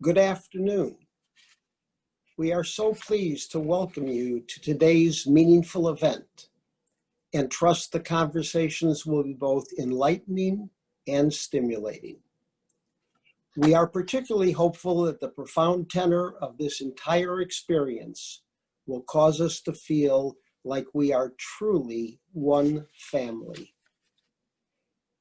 Good afternoon. We are so pleased to welcome you to today's meaningful event and trust the conversations will be both enlightening and stimulating. We are particularly hopeful that the profound tenor of this entire experience will cause us to feel like we are truly one family.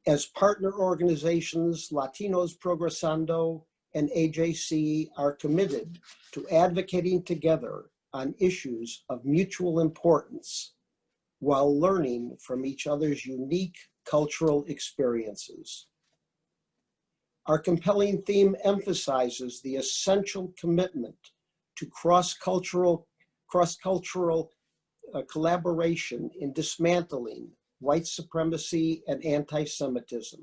As partner organizations, Latinos Progresando and AJC are committed to advocating together on issues of mutual importance while learning from each other's unique cultural experiences. Our compelling theme emphasizes the essential commitment to cross-cultural collaboration in dismantling white supremacy and anti-Semitism,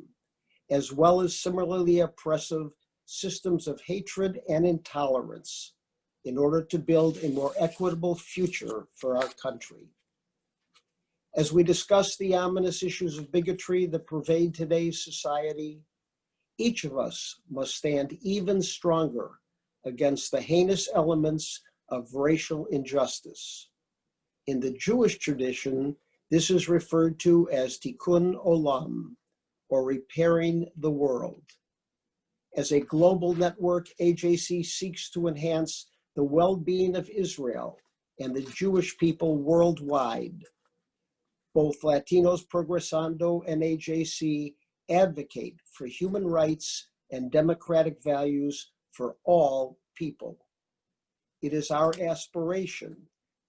as well as similarly oppressive systems of hatred and intolerance in order to build a more equitable future for our country. As we discuss the ominous issues of bigotry that pervade today's society, each of us must stand even stronger against the heinous elements of racial injustice. In the Jewish tradition, this is referred to as tikkun olam, or repairing the world. As a global network, AJC seeks to enhance the well-being of Israel and the Jewish people worldwide. Both Latinos Progresando and AJC advocate for human rights and democratic values for all people. It is our aspiration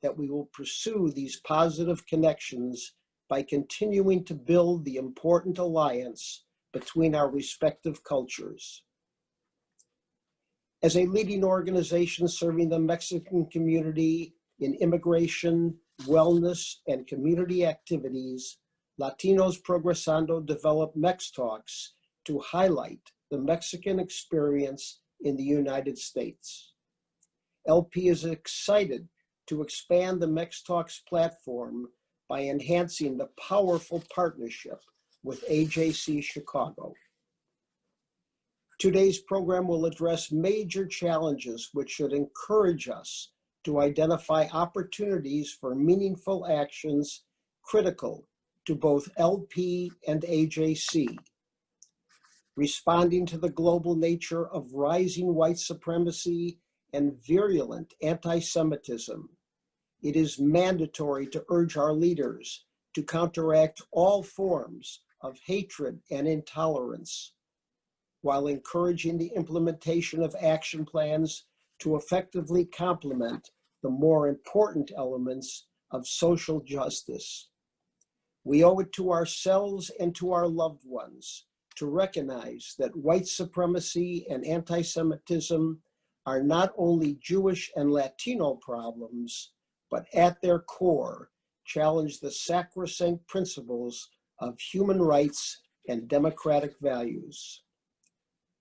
that we will pursue these positive connections by continuing to build the important alliance between our respective cultures. As a leading organization serving the Mexican community in immigration, wellness, and community activities, Latinos Progresando developed MEX Talks to highlight the Mexican experience in the United States. LP is excited to expand the MEX Talks platform by enhancing the powerful partnership with AJC Chicago. Today's program will address major challenges which should encourage us to identify opportunities for meaningful actions critical to both LP and AJC. Responding to the global nature of rising white supremacy and virulent anti-Semitism, it is mandatory to urge our leaders to counteract all forms of hatred and intolerance, while encouraging the implementation of action plans to effectively complement the more important elements of social justice. We owe it to ourselves and to our loved ones to recognize that white supremacy and anti-Semitism are not only Jewish and Latino problems, but at their core challenge the sacrosanct principles of human rights and democratic values.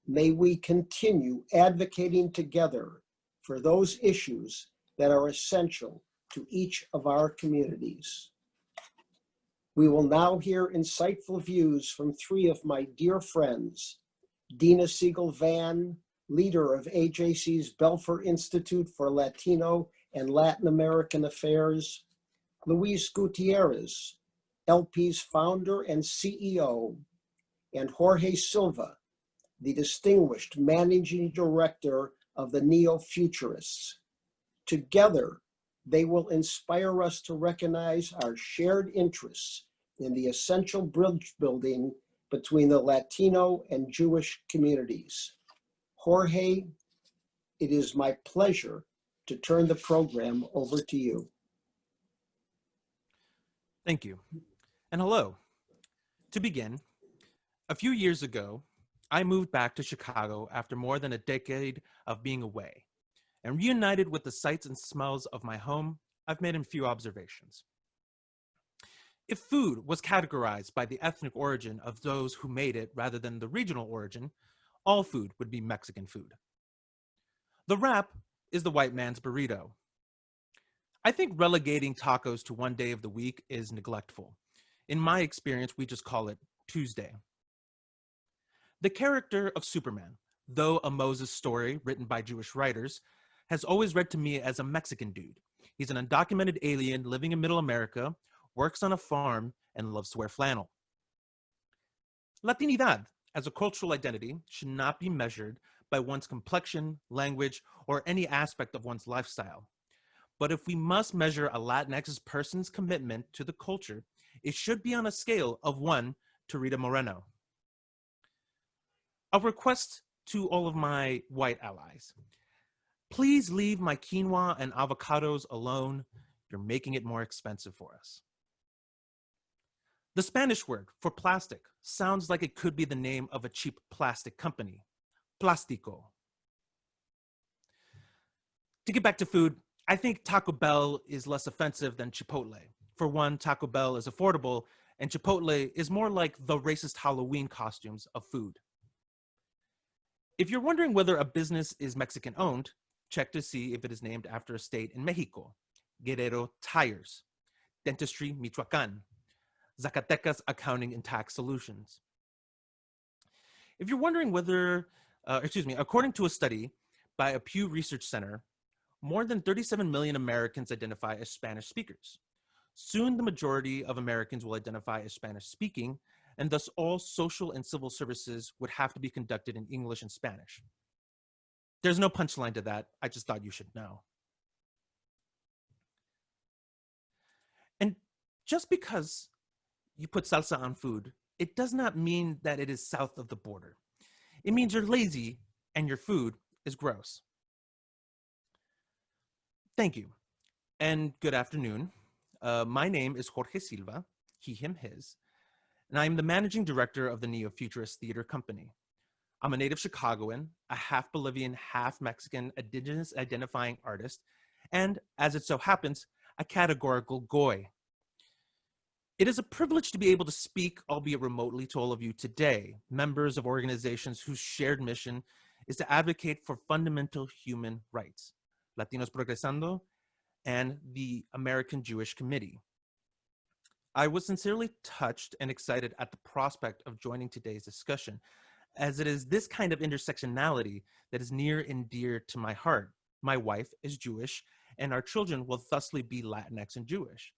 May we continue advocating together for those issues that are essential to each of our communities. We will now hear insightful views from three of my dear friends, Dina Siegel Vann, leader of AJC's Belfer Institute for Latino and Latin American Affairs, Luis Gutierrez, LP's founder and CEO, and Jorge Silva, the distinguished managing director of the Neo-futurists. Together, they will inspire us to recognize our shared interests in the essential bridge building between the Latino and Jewish communities. Jorge, it is my pleasure to turn the program over to you. Thank you, and hello. To begin, a few years ago, I moved back to Chicago after more than a decade of being away, and reunited with the sights and smells of my home, I've made a few observations. If food was categorized by the ethnic origin of those who made it rather than the regional origin, all food would be Mexican food. The wrap is the white man's burrito. I think relegating tacos to one day of the week is neglectful. In my experience, we just call it Tuesday. The character of Superman, though a Moses story written by Jewish writers, has always read to me as a Mexican dude. He's an undocumented alien living in middle America, works on a farm, and loves to wear flannel. Latinidad, as a cultural identity, should not be measured by one's complexion, language, or any aspect of one's lifestyle. But if we must measure a Latinx person's commitment to the culture, it should be on a scale of 1 to Rita Moreno. A request to all of my white allies. Please leave my quinoa and avocados alone. You're making it more expensive for us. The Spanish word for plastic sounds like it could be the name of a cheap plastic company, Plástico. To get back to food, I think Taco Bell is less offensive than Chipotle. For one, Taco Bell is affordable, and Chipotle is more like the racist Halloween costumes of food. If you're wondering whether a business is Mexican owned, check to see if it is named after a state in Mexico. Guerrero Tires, Dentistry Michoacán, Zacatecas Accounting and Tax Solutions. If you're wondering whether, according to a study by a Pew Research Center, more than 37 million Americans identify as Spanish speakers. Soon, the majority of Americans will identify as Spanish speaking, and thus all social and civil services would have to be conducted in English and Spanish. There's no punchline to that. I just thought you should know. And just because you put salsa on food, it does not mean that it is south of the border. It means you're lazy and your food is gross. Thank you, and good afternoon. My name is Jorge Silva, he, him, his, and I'm the managing director of the Neo-Futurist Theater Company. I'm a native Chicagoan, a half Bolivian, half Mexican, indigenous identifying artist, and as it so happens, a categorical goy. It is a privilege to be able to speak, albeit remotely, to all of you today, members of organizations whose shared mission is to advocate for fundamental human rights, Latinos Progresando, and the American Jewish Committee. I was sincerely touched and excited at the prospect of joining today's discussion, as it is this kind of intersectionality that is near and dear to my heart. My wife is Jewish, and our children will thusly be Latinx and Jewish.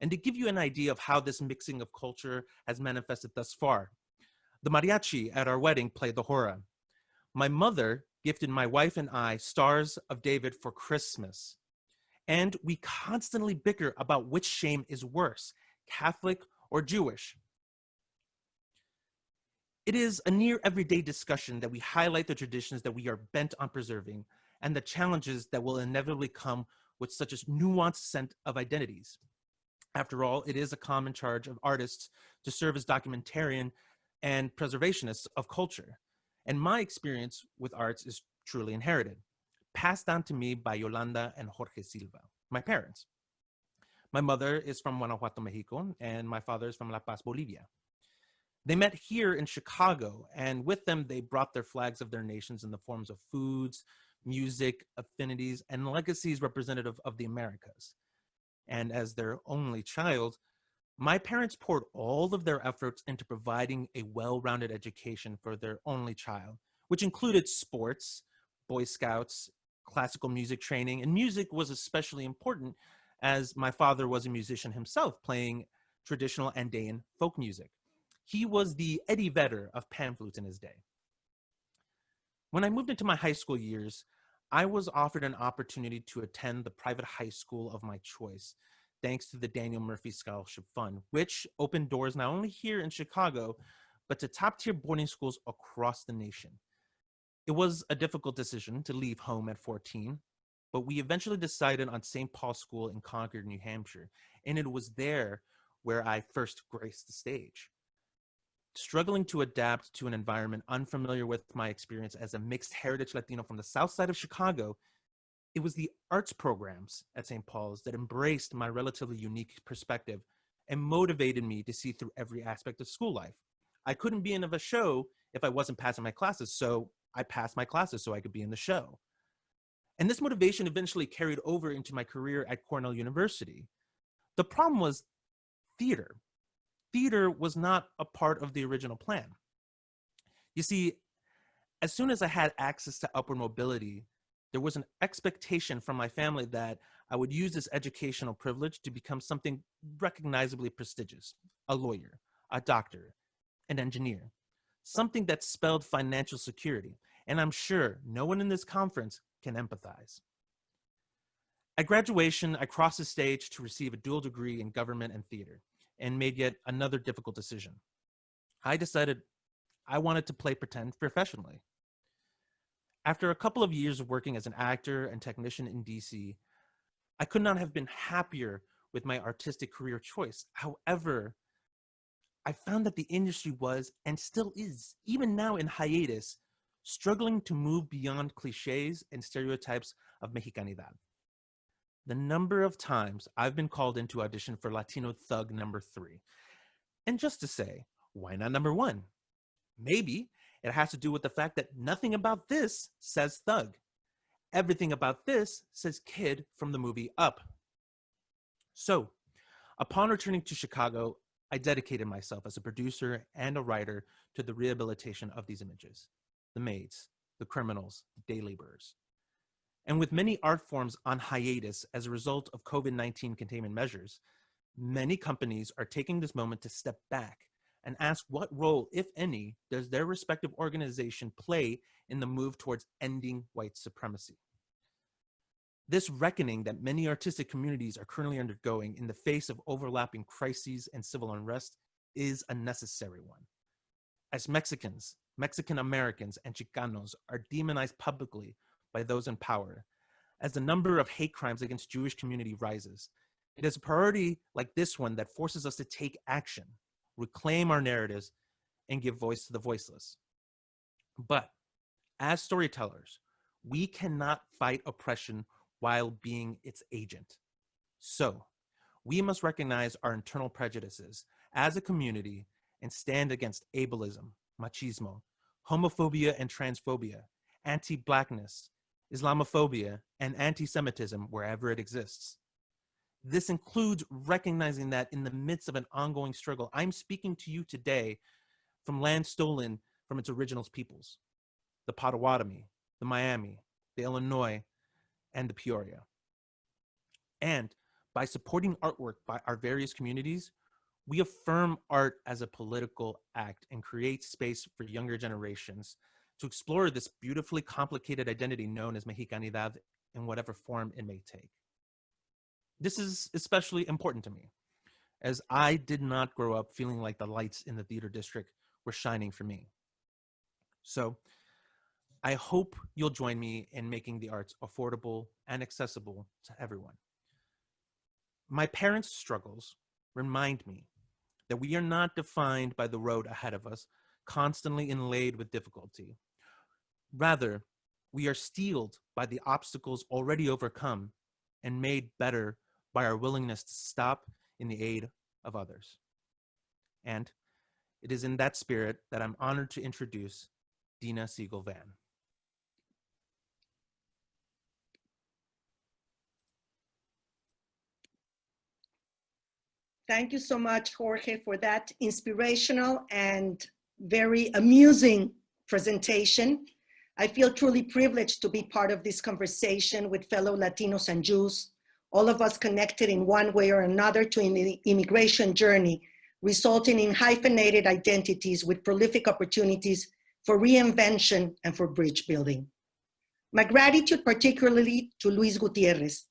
And to give you an idea of how this mixing of culture has manifested thus far, the mariachi at our wedding played the hora. My mother gifted my wife and I Stars of David for Christmas. And we constantly bicker about which shame is worse, Catholic or Jewish. It is a near everyday discussion that we highlight the traditions that we are bent on preserving and the challenges that will inevitably come with such a nuanced set of identities. After all, it is a common charge of artists to serve as documentarian and preservationists of culture. And my experience with arts is truly inherited, passed down to me by Yolanda and Jorge Silva, my parents. My mother is from Guanajuato, Mexico, and my father is from La Paz, Bolivia. They met here in Chicago, and with them, they brought their flags of their nations in the forms of foods, music, affinities, and legacies representative of the Americas. And as their only child, my parents poured all of their efforts into providing a well-rounded education for their only child, which included sports, Boy Scouts, classical music training, and music was especially important as my father was a musician himself, playing traditional Andean folk music. He was the Eddie Vedder of pan flutes in his day. When I moved into my high school years, I was offered an opportunity to attend the private high school of my choice, thanks to the Daniel Murphy Scholarship Fund, which opened doors not only here in Chicago, but to top-tier boarding schools across the nation. It was a difficult decision to leave home at 14, but we eventually decided on St. Paul's School in Concord, New Hampshire, and it was there where I first graced the stage. Struggling to adapt to an environment unfamiliar with my experience as a mixed heritage Latino from the south side of Chicago, it was the arts programs at St. Paul's that embraced my relatively unique perspective and motivated me to see through every aspect of school life. I couldn't be in a show if I wasn't passing my classes, so I passed my classes so I could be in the show. And this motivation eventually carried over into my career at Cornell University. The problem was theater. Theater was not a part of the original plan. You see, as soon as I had access to upward mobility, there was an expectation from my family that I would use this educational privilege to become something recognizably prestigious, a lawyer, a doctor, an engineer, something that spelled financial security. And I'm sure no one in this conference can empathize. At graduation, I crossed the stage to receive a dual degree in government and theater and made yet another difficult decision. I decided I wanted to play pretend professionally. After a couple of years of working as an actor and technician in DC, I could not have been happier with my artistic career choice. However, I found that the industry was, and still is, even now in hiatus, struggling to move beyond cliches and stereotypes of Mexicanidad. The number of times I've been called in to audition for Latino Thug number 3. And just to say, why not number 1? Maybe it has to do with the fact that nothing about this says thug. Everything about this says kid from the movie Up. So, upon returning to Chicago, I dedicated myself as a producer and a writer to the rehabilitation of these images, the maids, the criminals, the day laborers. And with many art forms on hiatus as a result of COVID-19 containment measures, many companies are taking this moment to step back and ask what role, if any, does their respective organization play in the move towards ending white supremacy. This reckoning that many artistic communities are currently undergoing in the face of overlapping crises and civil unrest is a necessary one. As Mexicans, Mexican Americans, and Chicanos are demonized publicly by those in power, as the number of hate crimes against Jewish community rises, it is a priority like this one that forces us to take action, reclaim our narratives, and give voice to the voiceless. But as storytellers, we cannot fight oppression while being its agent. So we must recognize our internal prejudices as a community and stand against ableism, machismo, homophobia and transphobia, anti-Blackness, Islamophobia, and anti-Semitism wherever it exists. This includes recognizing that in the midst of an ongoing struggle, I'm speaking to you today from land stolen from its original peoples, the Potawatomi, the Miami, the Illinois, and the Peoria. And by supporting artwork by our various communities, we affirm art as a political act and create space for younger generations to explore this beautifully complicated identity known as Mexicanidad in whatever form it may take. This is especially important to me, as I did not grow up feeling like the lights in the theater district were shining for me. So I hope you'll join me in making the arts affordable and accessible to everyone. My parents' struggles remind me that we are not defined by the road ahead of us, constantly inlaid with difficulty. Rather, we are steeled by the obstacles already overcome and made better by our willingness to stop in the aid of others. And it is in that spirit that I'm honored to introduce Dina Siegel Vann. Thank you so much, Jorge, for that inspirational and very amusing presentation. I feel truly privileged to be part of this conversation with fellow Latinos and Jews, all of us connected in one way or another to an immigration journey, resulting in hyphenated identities with prolific opportunities for reinvention and for bridge building. My gratitude particularly to Luis Gutierrez.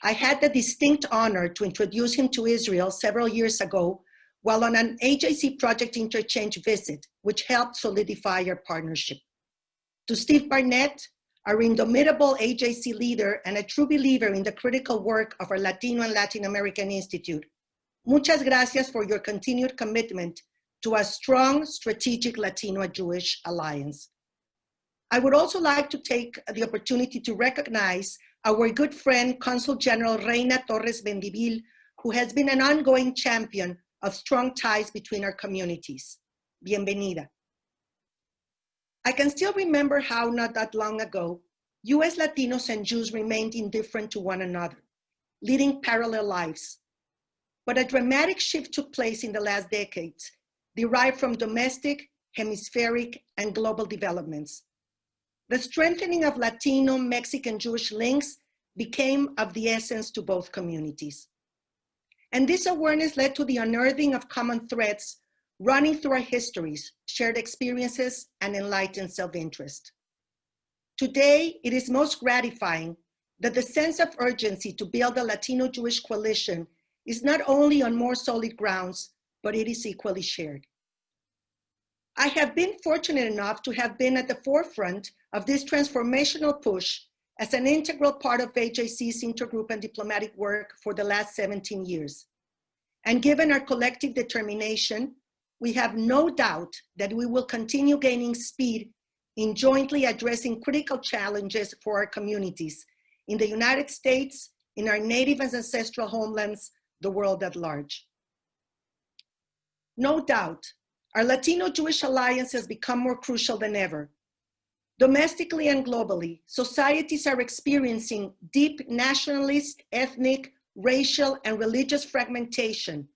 I had the distinct honor to introduce him to Israel several years ago while on an AJC Project Interchange visit, which helped solidify our partnership. To Steve Barnett, our indomitable AJC leader and a true believer in the critical work of our Latino and Latin American Institute, muchas gracias for your continued commitment to a strong strategic Latino-Jewish alliance. I would also like to take the opportunity to recognize our good friend, Consul General Reina Torres Bendivil, who has been an ongoing champion of strong ties between our communities. Bienvenida. I can still remember how not that long ago, US Latinos and Jews remained indifferent to one another, leading parallel lives. But a dramatic shift took place in the last decades, derived from domestic, hemispheric, and global developments. the strengthening of Latino, Mexican, Jewish links became of the essence to both communities. And this awareness led to the unearthing of common threads running through our histories, shared experiences, and enlightened self-interest. Today, it is most gratifying that the sense of urgency to build a Latino-Jewish coalition is not only on more solid grounds, but it is equally shared. I have been fortunate enough to have been at the forefront of this transformational push as an integral part of AJC's intergroup and diplomatic work for the last 17 years. And given our collective determination, we have no doubt that we will continue gaining speed in jointly addressing critical challenges for our communities in the United States, in our native and ancestral homelands, the world at large. No doubt, our Latino-Jewish alliance has become more crucial than ever. Domestically and globally, societies are experiencing deep nationalist, ethnic, racial, and religious fragmentation,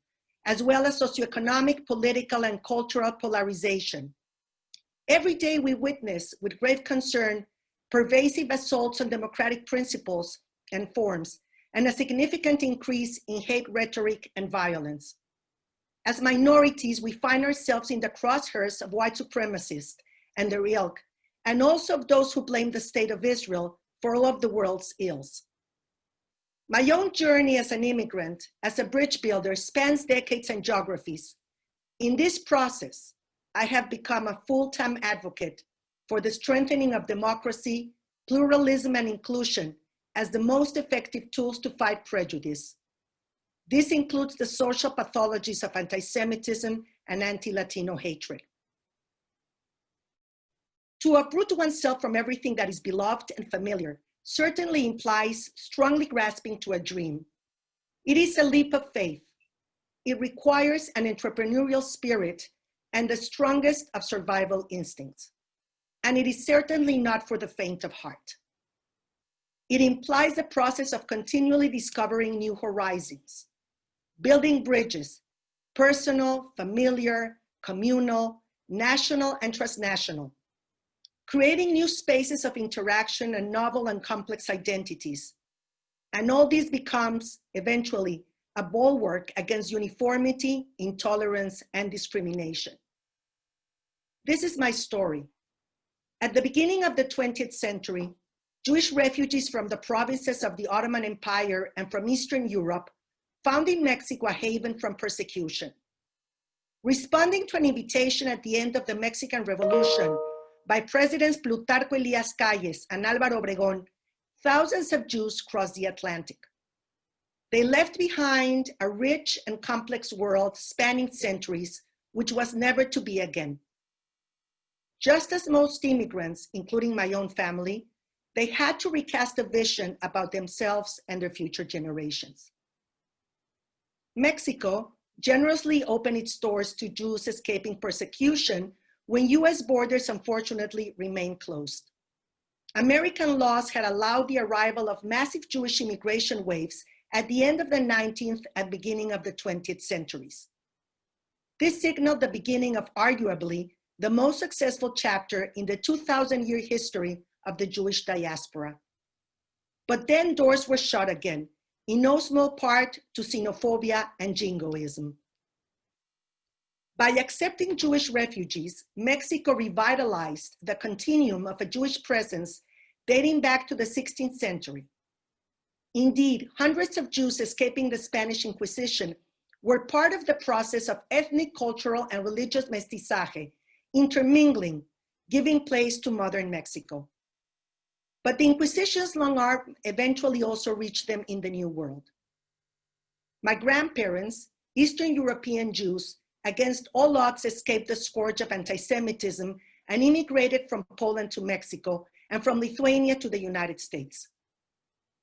as well as socioeconomic, political, and cultural polarization. Every day we witness with grave concern pervasive assaults on democratic principles and forms, and a significant increase in hate rhetoric and violence. As minorities, we find ourselves in the crosshairs of white supremacists and their ilk, and also of those who blame the state of Israel for all of the world's ills. My own journey as an immigrant, as a bridge builder, spans decades and geographies. In this process, I have become a full-time advocate for the strengthening of democracy, pluralism, and inclusion as the most effective tools to fight prejudice. This includes the social pathologies of anti-Semitism and anti-Latino hatred. To uproot oneself from everything that is beloved and familiar certainly implies strongly grasping to a dream. It is a leap of faith. It requires an entrepreneurial spirit and the strongest of survival instincts. And it is certainly not for the faint of heart. It implies the process of continually discovering new horizons, building bridges, personal, familiar, communal, national, and transnational, creating new spaces of interaction and novel and complex identities. And all this becomes, eventually, a bulwark against uniformity, intolerance, and discrimination. This is my story. At the beginning of the 20th century, Jewish refugees from the provinces of the Ottoman Empire and from Eastern Europe found in Mexico a haven from persecution. Responding to an invitation at the end of the Mexican Revolution by Presidents Plutarco Elías Calles and Álvaro Obregón, thousands of Jews crossed the Atlantic. They left behind a rich and complex world spanning centuries, which was never to be again. Just as most immigrants, including my own family, they had to recast a vision about themselves and their future generations. Mexico generously opened its doors to Jews escaping persecution when US borders unfortunately remained closed. American laws had allowed the arrival of massive Jewish immigration waves at the end of the 19th and beginning of the 20th centuries. This signaled the beginning of arguably the most successful chapter in the 2,000-year history of the Jewish diaspora. But then doors were shut again, in no small part to xenophobia and jingoism. By accepting Jewish refugees, Mexico revitalized the continuum of a Jewish presence dating back to the 16th century. Indeed, hundreds of Jews escaping the Spanish Inquisition were part of the process of ethnic, cultural, and religious mestizaje, intermingling, giving place to modern Mexico. But the Inquisition's long arm eventually also reached them in the New World. My grandparents, Eastern European Jews, against all odds escaped the scourge of anti-Semitism and immigrated from Poland to Mexico and from Lithuania to the United States.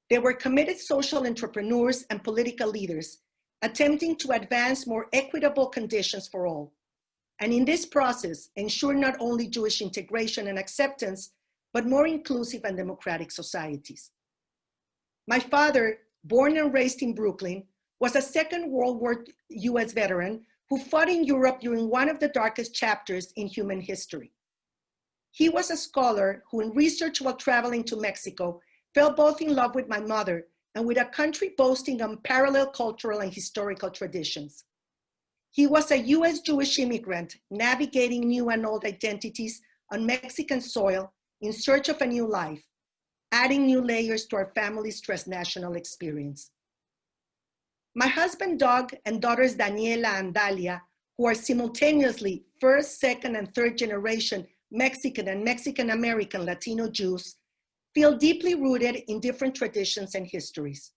They were committed social entrepreneurs and political leaders, attempting to advance more equitable conditions for all. And in this process, ensure not only Jewish integration and acceptance, but more inclusive and democratic societies. My father, born and raised in Brooklyn, was a Second World War US veteran who fought in Europe during one of the darkest chapters in human history. He was a scholar who, in research while traveling to Mexico, fell both in love with my mother and with a country boasting unparalleled cultural and historical traditions. He was a US Jewish immigrant navigating new and old identities on Mexican soil in search of a new life, adding new layers to our family's transnational experience. My husband, Doug, and daughters, Daniela and Dalia, who are simultaneously first, second, and third generation Mexican and Mexican-American Latino Jews, feel deeply rooted in different traditions and histories.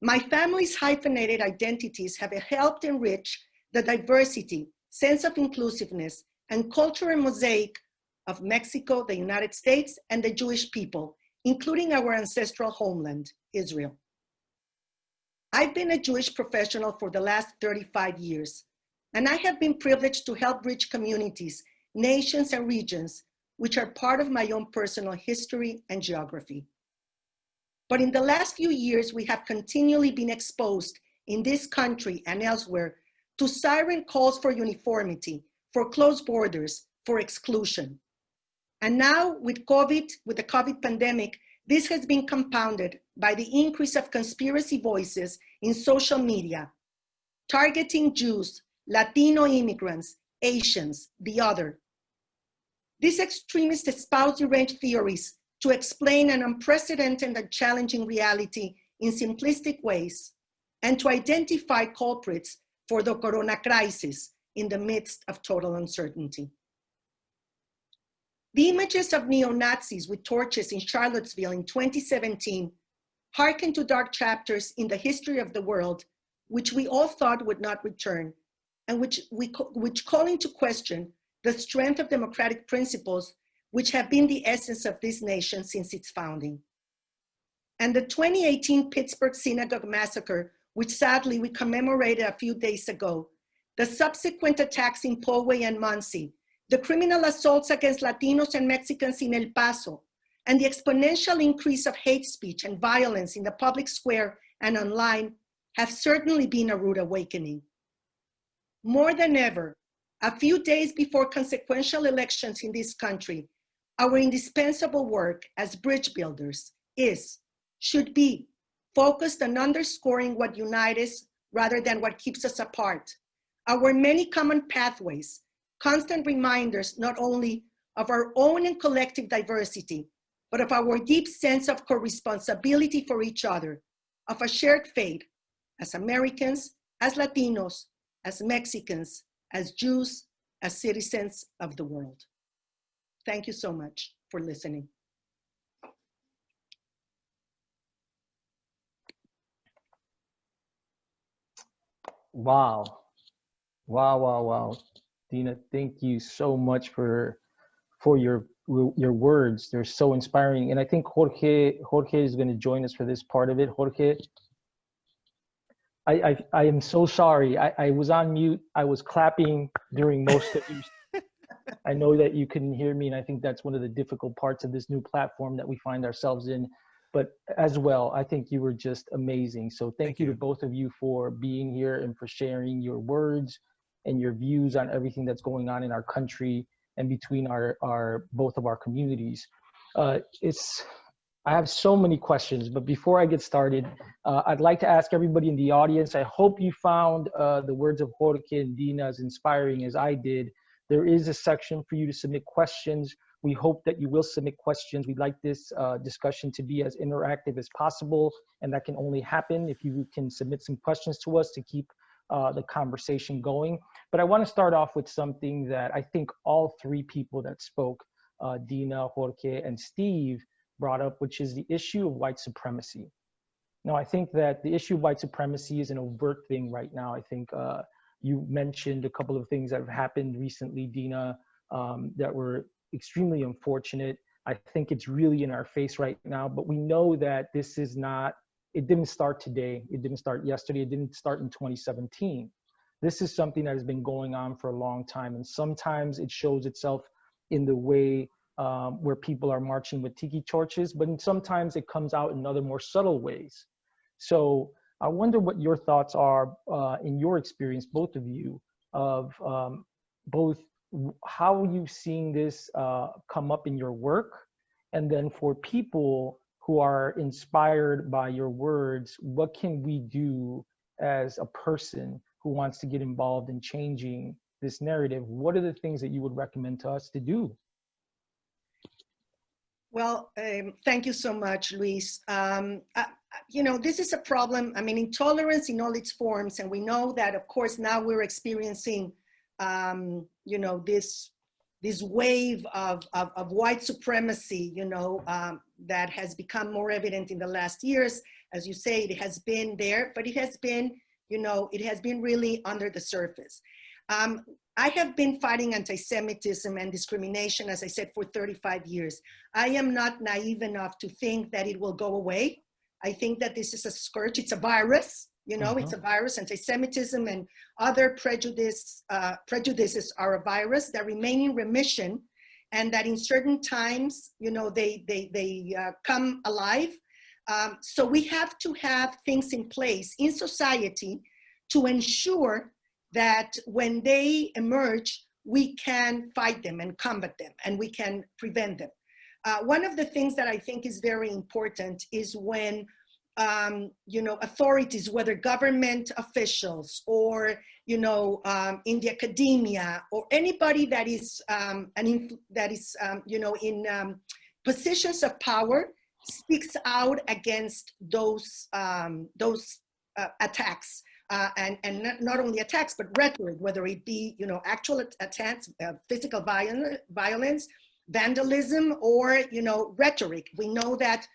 My family's hyphenated identities have helped enrich the diversity, sense of inclusiveness, and cultural mosaic of Mexico, the United States, and the Jewish people, including our ancestral homeland, Israel. I've been a Jewish professional for the last 35 years, and I have been privileged to help bridge communities, nations, and regions which are part of my own personal history and geography. But in the last few years, we have continually been exposed in this country and elsewhere to siren calls for uniformity, for closed borders, for exclusion. And now with the COVID pandemic, this has been compounded by the increase of conspiracy voices in social media, targeting Jews, Latino immigrants, Asians, the other. These extremists espouse deranged theories to explain an unprecedented and challenging reality in simplistic ways and to identify culprits for the corona crisis in the midst of total uncertainty. The images of neo-Nazis with torches in Charlottesville in 2017 hearken to dark chapters in the history of the world, which we all thought would not return, and which call into question the strength of democratic principles which have been the essence of this nation since its founding. And the 2018 Pittsburgh Synagogue Massacre, which sadly we commemorated a few days ago, the subsequent attacks in Poway and Muncie, the criminal assaults against Latinos and Mexicans in El Paso, and the exponential increase of hate speech and violence in the public square and online have certainly been a rude awakening. More than ever, a few days before consequential elections in this country, our indispensable work as bridge builders should be focused on underscoring what unites us rather than what keeps us apart. Our many common pathways, constant reminders not only of our own and collective diversity, but of our deep sense of co-responsibility for each other, of a shared fate as Americans, as Latinos, as Mexicans, as Jews, as citizens of the world. Thank you so much for listening. Wow. Wow, wow, wow. Dina, thank you so much for your words. They're so inspiring. And I think Jorge is going to join us for this part of it. Jorge, I am so sorry. I was on mute. I was clapping during most of you. I know that you couldn't hear me, and I think that's one of the difficult parts of this new platform that we find ourselves in. But as well, I think you were just amazing. So thank you to both of you for being here and for sharing your words and your views on everything that's going on in our country and between both of our communities. I have so many questions, but before I get started, I'd like to ask everybody in the audience, I hope you found the words of Jorge and Dina as inspiring as I did. There is a section for you to submit questions. We hope that you will submit questions. We'd like this discussion to be as interactive as possible, and that can only happen if you can submit some questions to us to keep the conversation going. But I want to start off with something that I think all three people that spoke, Dina, Jorge, and Steve, brought up, which is the issue of white supremacy. Now, I think that the issue of white supremacy is an overt thing right now. I think you mentioned a couple of things that have happened recently, Dina, that were extremely unfortunate. I think it's really in our face right now, but we know that this is not, it didn't start today. It didn't start yesterday. It didn't start in 2017. This is something that has been going on for a long time. And sometimes it shows itself in the way where people are marching with tiki torches, but sometimes it comes out in other more subtle ways. So I wonder what your thoughts are in your experience, both of you, of both how are you seeing this come up in your work? And then for people who are inspired by your words, what can we do as a person who wants to get involved in changing this narrative? What are the things that you would recommend to us to do? Well, thank you so much, Luis. This is a problem. I mean, intolerance in all its forms, and we know that, of course, now we're experiencing, this wave of white supremacy, that has become more evident in the last years. As you say, it has been there, but it has been, it has been really under the surface. I have been fighting anti-Semitism and discrimination, as I said, for 35 years. I am not naive enough to think that it will go away. I think that this is a scourge. It's a virus, it's a virus. Anti-Semitism and other prejudices are a virus that remain in remission, and that in certain times, they come alive. So we have to have things in place in society to ensure that when they emerge, we can fight them and combat them, and we can prevent them. One of the things that I think is very important is when, authorities, whether government officials or, in the academia, or anybody that is, in positions of power, speaks out against those attacks. And not only attacks, but rhetoric, whether it be, actual attacks, physical violence, vandalism, or, rhetoric. We know that,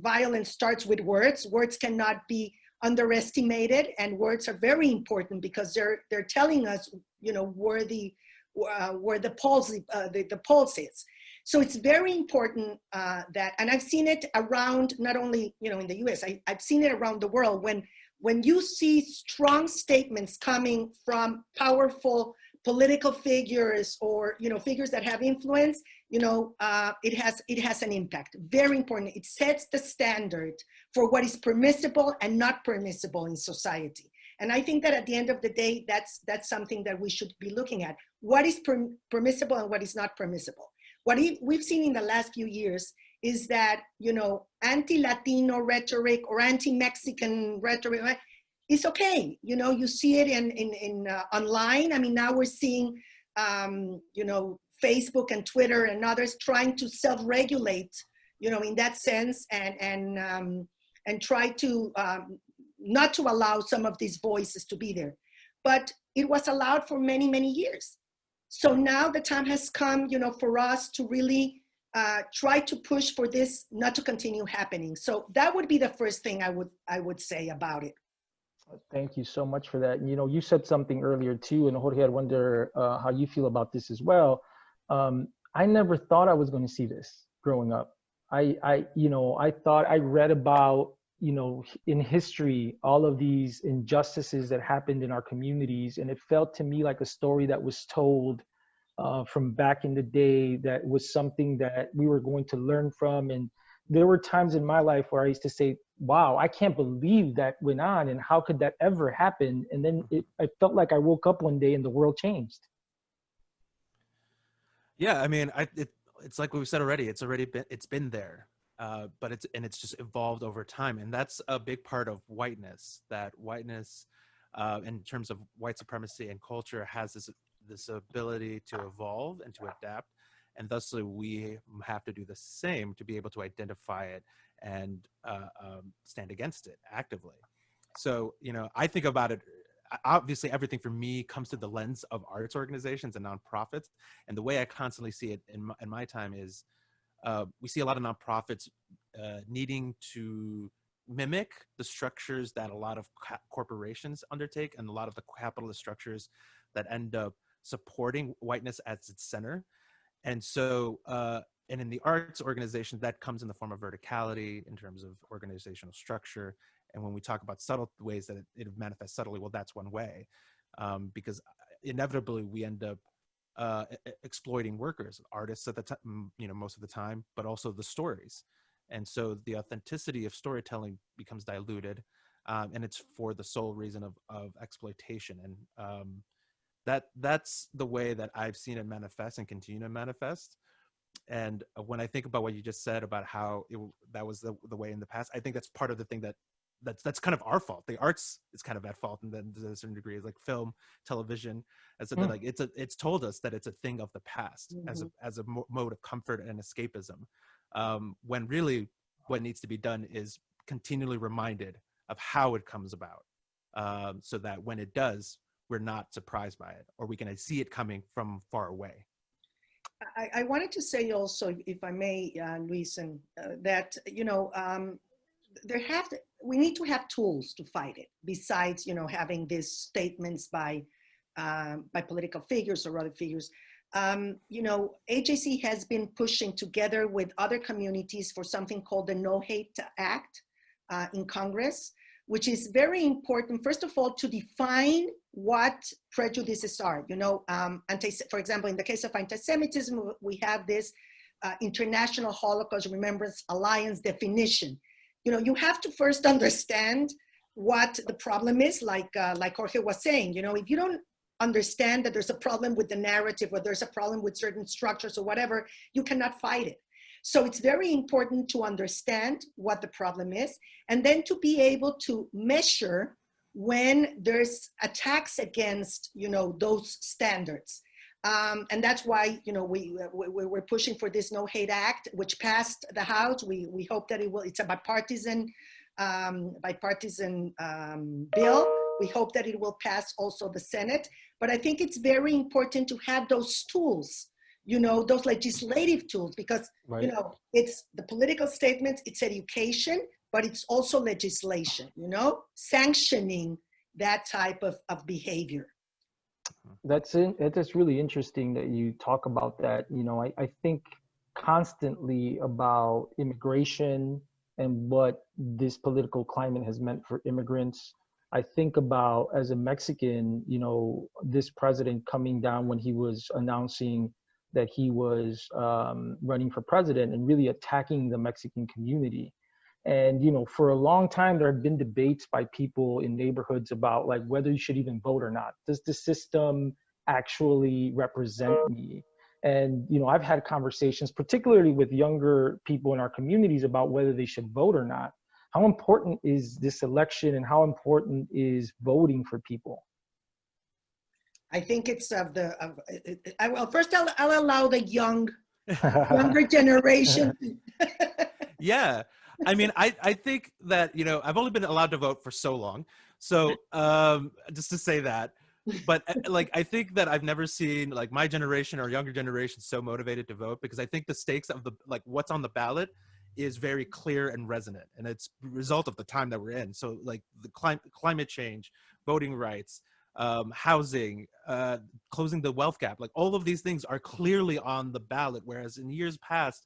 violence starts with words. Words cannot be underestimated, and words are very important because they're telling us, where the pulse is. So it's very important that, and I've seen it around, not only, in the US, I've seen it around the world, when you see strong statements coming from powerful political figures, or figures that have influence, it has an impact. Very important. It sets the standard for what is permissible and not permissible in society. And I think that at the end of the day, that's something that we should be looking at. What is permissible and what is not permissible? What we've seen in the last few years is that, anti-Latino rhetoric or anti-Mexican rhetoric is okay. You see it in online. I mean, now we're seeing, Facebook and Twitter and others trying to self-regulate, in that sense, and try to not to allow some of these voices to be there. But it was allowed for many, many years. So now the time has come, for us to really try to push for this not to continue happening. So that would be the first thing I would say about it. Thank you so much for that. You said something earlier too, and Jorge, I wonder how you feel about this as well. I never thought I was going to see this growing up. I thought, I read about, in history, all of these injustices that happened in our communities, and it felt to me like a story that was told from back in the day, that was something that we were going to learn from. And there were times in my life where I used to say, wow, I can't believe that went on, and how could that ever happen? And then I felt like I woke up one day and the world changed. Yeah, I mean, it's like we've said already. It's been there, but it's just evolved over time, and that's a big part of whiteness. That whiteness, in terms of white supremacy and culture, has this ability to evolve and to adapt, and thusly we have to do the same to be able to identify it and stand against it actively. So, I think about it. Obviously, everything for me comes through the lens of arts organizations and nonprofits. And the way I constantly see it in my time is we see a lot of nonprofits needing to mimic the structures that a lot of corporations undertake, and a lot of the capitalist structures that end up supporting whiteness as its center. And so, and in the arts organization, that comes in the form of verticality in terms of organizational structure. And when we talk about subtle ways that it manifests subtly, well, that's one way, because inevitably we end up exploiting workers, artists at the time, most of the time, but also the stories. And so the authenticity of storytelling becomes diluted, and it's for the sole reason of exploitation. And that's the way that I've seen it manifest and continue to manifest. And when I think about what you just said about how that was the way in the past, I think that's part of the thing that's kind of our fault. The arts is kind of at fault, and then to a certain degree, like film, television, as something like it's told us that it's a thing of the past, as a mode of comfort and escapism, when really what needs to be done is continually reminded of how it comes about, so that when it does, we're not surprised by it, or we can see it coming from far away. I wanted to say also, if I may, Luis, and that, you know, we need to have tools to fight it, besides, you know, having these statements by political figures or other figures. You know, AJC has been pushing together with other communities for something called the No Hate Act in Congress, which is very important, first of all, to define what prejudices are. You know, for example, in the case of anti-Semitism, we have this International Holocaust Remembrance Alliance definition. You know, you have to first understand what the problem is, like Jorge was saying. You know, if you don't understand that there's a problem with the narrative, or there's a problem with certain structures or whatever, you cannot fight it. So it's very important to understand what the problem is, and then to be able to measure when there's attacks against, you know, those standards. And that's why, you know, we're pushing for this No Hate Act, which passed the House. We hope that it's a bipartisan bill. We hope that it will pass also the Senate. But I think it's very important to have those tools, you know, those legislative tools, because, you know, it's the political statements, it's education, but it's also legislation, you know, sanctioning that type of behavior. That's really interesting that you talk about that. You know, I think constantly about immigration and what this political climate has meant for immigrants. I think about, as a Mexican, you know, this president coming down when he was announcing that he was running for president and really attacking the Mexican community. And, you know, for a long time, there have been debates by people in neighborhoods about, like, whether you should even vote or not. Does the system actually represent me? And, you know, I've had conversations, particularly with younger people in our communities, about whether they should vote or not. How important is this election, and how important is voting for people? I think it's first I'll allow the younger generation. Yeah. I mean, I think that, you know, I've only been allowed to vote for so long. So just to say that, but like, I think that I've never seen like my generation or younger generation so motivated to vote, because I think the stakes of like what's on the ballot is very clear and resonant, and it's a result of the time that we're in. So like the climate change, voting rights, housing, closing the wealth gap, like all of these things are clearly on the ballot, whereas in years past,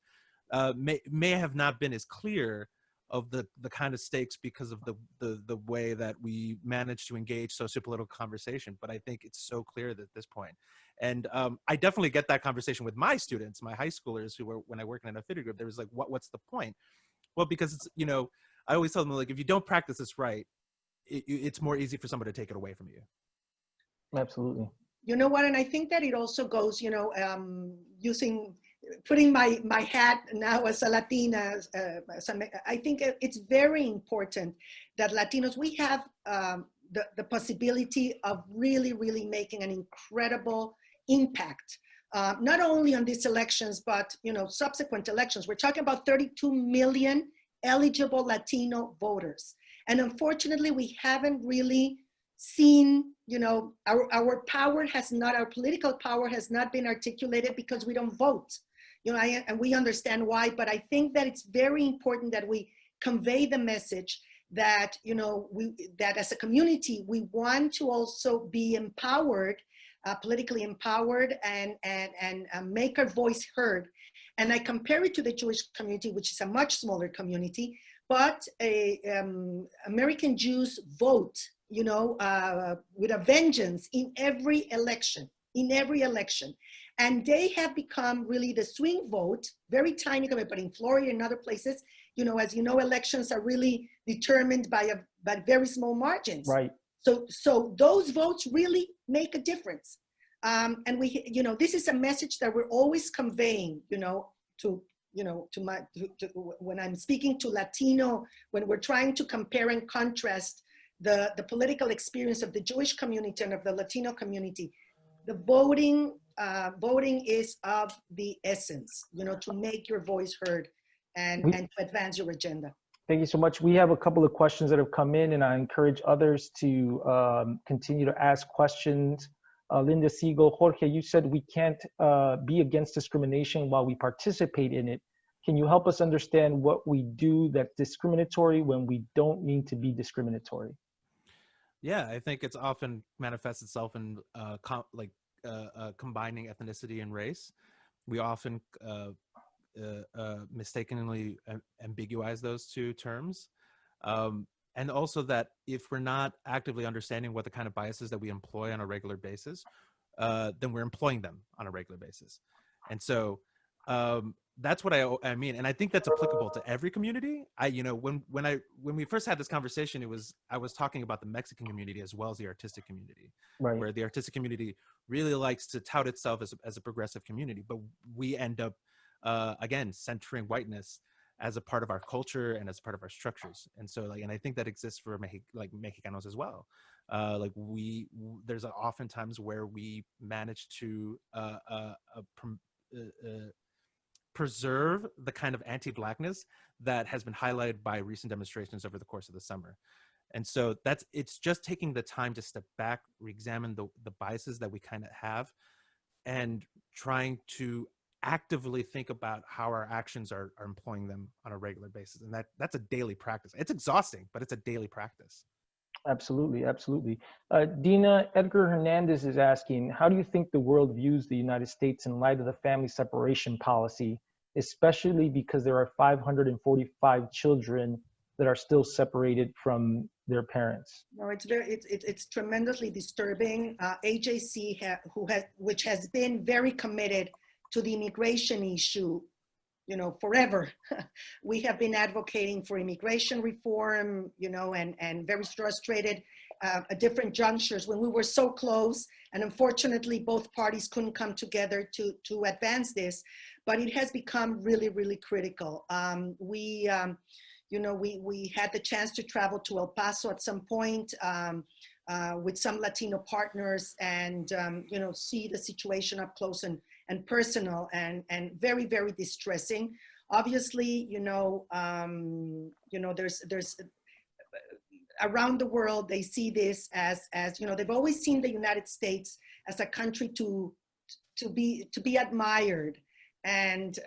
may have not been as clear of the kind of stakes because of the way that we managed to engage sociopolitical conversation. But I think it's so clear at this point. And I definitely get that conversation with my students, my high schoolers, who were, when I worked in an affinity group, there was like, what's the point? Well, because it's, you know, I always tell them, like, if you don't practice this right, it's more easy for someone to take it away from you. Absolutely. You know what? And I think that it also goes, you know, putting my hat now as a Latina, I think it's very important that Latinos, we have the possibility of really, really making an incredible impact, not only on these elections, but, you know, subsequent elections. We're talking about 32 million eligible Latino voters. And unfortunately, we haven't really seen, you know, our political power has not been articulated because we don't vote. You know, and we understand why, but I think that it's very important that we convey the message that, you know, that as a community, we want to also be empowered, politically empowered, and make our voice heard. And I compare it to the Jewish community, which is a much smaller community, but American Jews vote, you know, with a vengeance in every election. And they have become really the swing vote, very tiny, but in Florida and other places, you know, as you know, elections are really determined by very small margins. Right. So those votes really make a difference. And we, this is a message that we're always conveying, to when I'm speaking to Latino, when we're trying to compare and contrast the political experience of the Jewish community and of the Latino community, the voting is of the essence, to make your voice heard and to advance your agenda. Thank you so much. We have a couple of questions that have come in, and I encourage others to continue to ask questions. Linda Siegel, Jorge, you said we can't be against discrimination while we participate in it. Can you help us understand what we do that's discriminatory when we don't mean to be discriminatory? Yeah, I think it's often manifests itself in combining ethnicity and race. We often mistakenly ambiguize those two terms. And also that if we're not actively understanding what the kind of biases that we employ on a regular basis, then we're employing them on a regular basis. And so that's what I mean. And I think that's applicable to every community. When we first had this conversation, I was talking about the Mexican community as well as the artistic community, right, where the artistic community really likes to tout itself as a progressive community, but we end up, again, centering whiteness as a part of our culture and as part of our structures. And so and I think that exists for Mexicanos as well. There's often times where we manage to preserve the kind of anti-Blackness that has been highlighted by recent demonstrations over the course of the summer. And so it's just taking the time to step back, re-examine the biases that we kind of have, and trying to actively think about how our actions are employing them on a regular basis. And that's a daily practice. It's exhausting, but it's a daily practice. Absolutely, absolutely. Dina, Edgar Hernandez is asking, how do you think the world views the United States in light of the family separation policy, especially because there are 545 children that are still separated from their parents? No, it's tremendously disturbing. AJC, which has been very committed to the immigration issue, forever. We have been advocating for immigration reform, and very frustrated at different junctures when we were so close, and unfortunately both parties couldn't come together to advance this, but it has become really, really critical. We had the chance to travel to El Paso at some point with some Latino partners and, see the situation up close and personal and very, very distressing. Obviously, there's around the world, they see this as they've always seen the United States as a country to be admired and,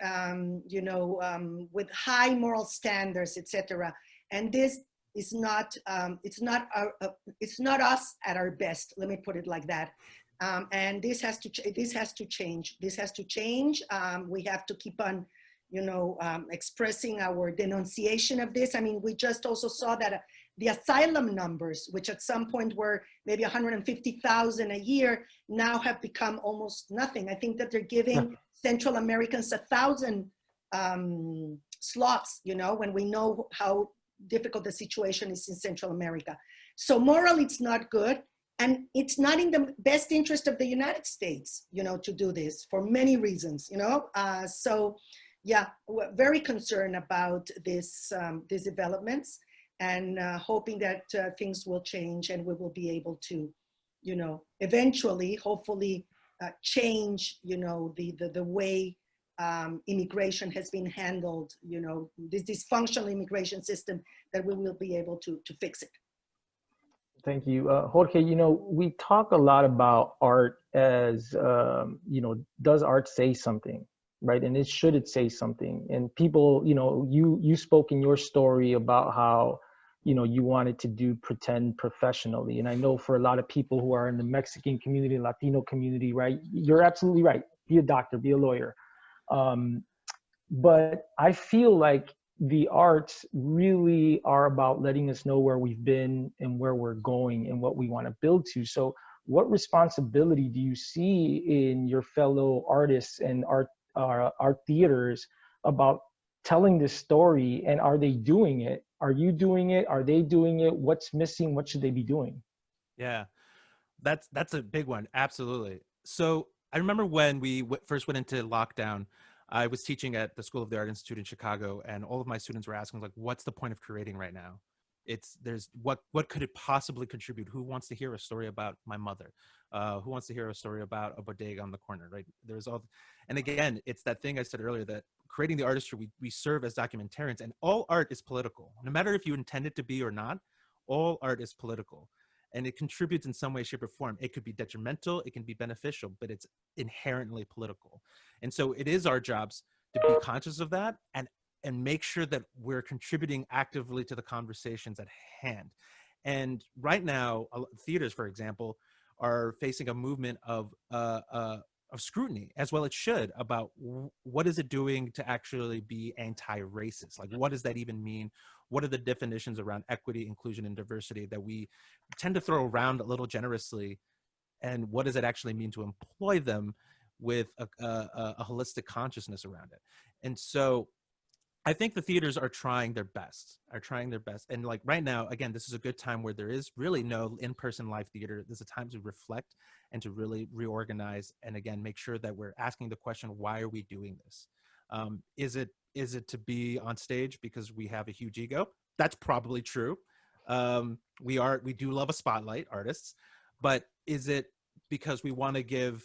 with high moral standards, etc. And this is not, it's not us at our best. Let me put it like that. And this has to change. This has to change. We have to keep on, expressing our denunciation of this. I mean, we just also saw that the asylum numbers, which at some point were maybe 150,000 a year, now have become almost nothing. I think that they're giving Central Americans 1,000 slots, when we know how difficult the situation is in Central America. So morally, it's not good. And it's not in the best interest of the United States, to do this for many reasons, So yeah, we're very concerned about these developments and hoping that things will change and we will be able to, eventually, hopefully change, the way immigration has been handled, this dysfunctional immigration system, that we will be able to fix it. Thank you. Jorge, we talk a lot about art as, does art say something, right? And should it say something? And people, you spoke in your story about how, you wanted to do pretend professionally. And I know for a lot of people who are in the Mexican community, Latino community, right? You're absolutely right. Be a doctor, be a lawyer. But I feel like the arts really are about letting us know where we've been and where we're going and what we want to build to. So what responsibility do you see in your fellow artists and art theaters about telling this story? And are they doing it? Are you doing it? Are they doing it? What's missing? What should they be doing? Yeah, that's a big one. Absolutely. So I remember when we first went into lockdown, I was teaching at the School of the Art Institute in Chicago, and all of my students were asking, like, what's the point of creating right now? What could it possibly contribute? Who wants to hear a story about my mother? Who wants to hear a story about a bodega on the corner, right? And again, it's that thing I said earlier, that creating the artistry, we serve as documentarians, and all art is political. No matter if you intend it to be or not, all art is political. And it contributes in some way, shape, or form. It could be detrimental, it can be beneficial, but it's inherently political. And so it is our jobs to be conscious of that and make sure that we're contributing actively to the conversations at hand. And right now, theaters, for example, are facing a movement of scrutiny, as well it should, about what is it doing to actually be anti-racist? Like, what does that even mean? What are the definitions around equity, inclusion, and diversity that we tend to throw around a little generously? And what does it actually mean to employ them with a holistic consciousness around it? And so I think the theaters are trying their best. And like right now, again, this is a good time where there is really no in-person live theater. There's a time to reflect and to really reorganize. And again, make sure that we're asking the question, why are we doing this? Is it to be on stage because we have a huge ego? That's probably true. We do love a spotlight, artists, but is it because we want to give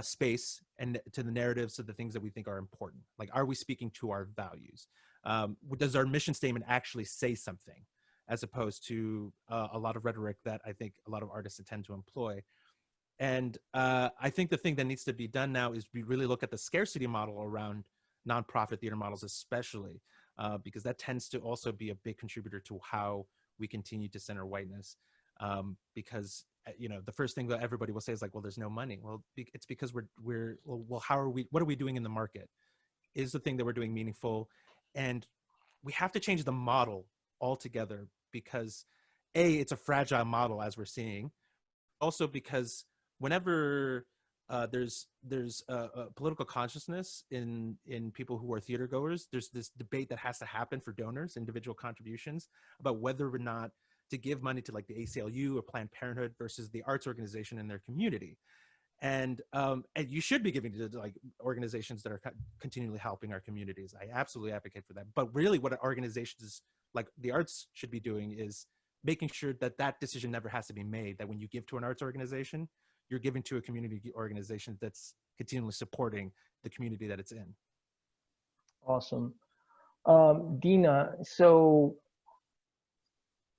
space and to the narratives of the things that we think are important? Like, are we speaking to our values? Does our mission statement actually say something, as opposed to a lot of rhetoric that I think a lot of artists tend to employ? And I think the thing that needs to be done now is we really look at the scarcity model around nonprofit theater models, especially because that tends to also be a big contributor to how we continue to center whiteness. Because the first thing that everybody will say is like, well, there's no money. Well, it's because what are we doing in the market? Is the thing that we're doing meaningful? And we have to change the model altogether, because it's a fragile model, as we're seeing. Also because whenever there's a political consciousness in people who are theater goers, there's this debate that has to happen for donors, individual contributions, about whether or not to give money to like the ACLU or Planned Parenthood versus the arts organization in their community. And you should be giving to like organizations that are continually helping our communities. I absolutely advocate for that. But really what organizations like the arts should be doing is making sure that that decision never has to be made, that when you give to an arts organization, you're giving to a community organization that's continually supporting the community that it's in. Awesome. Dina, so,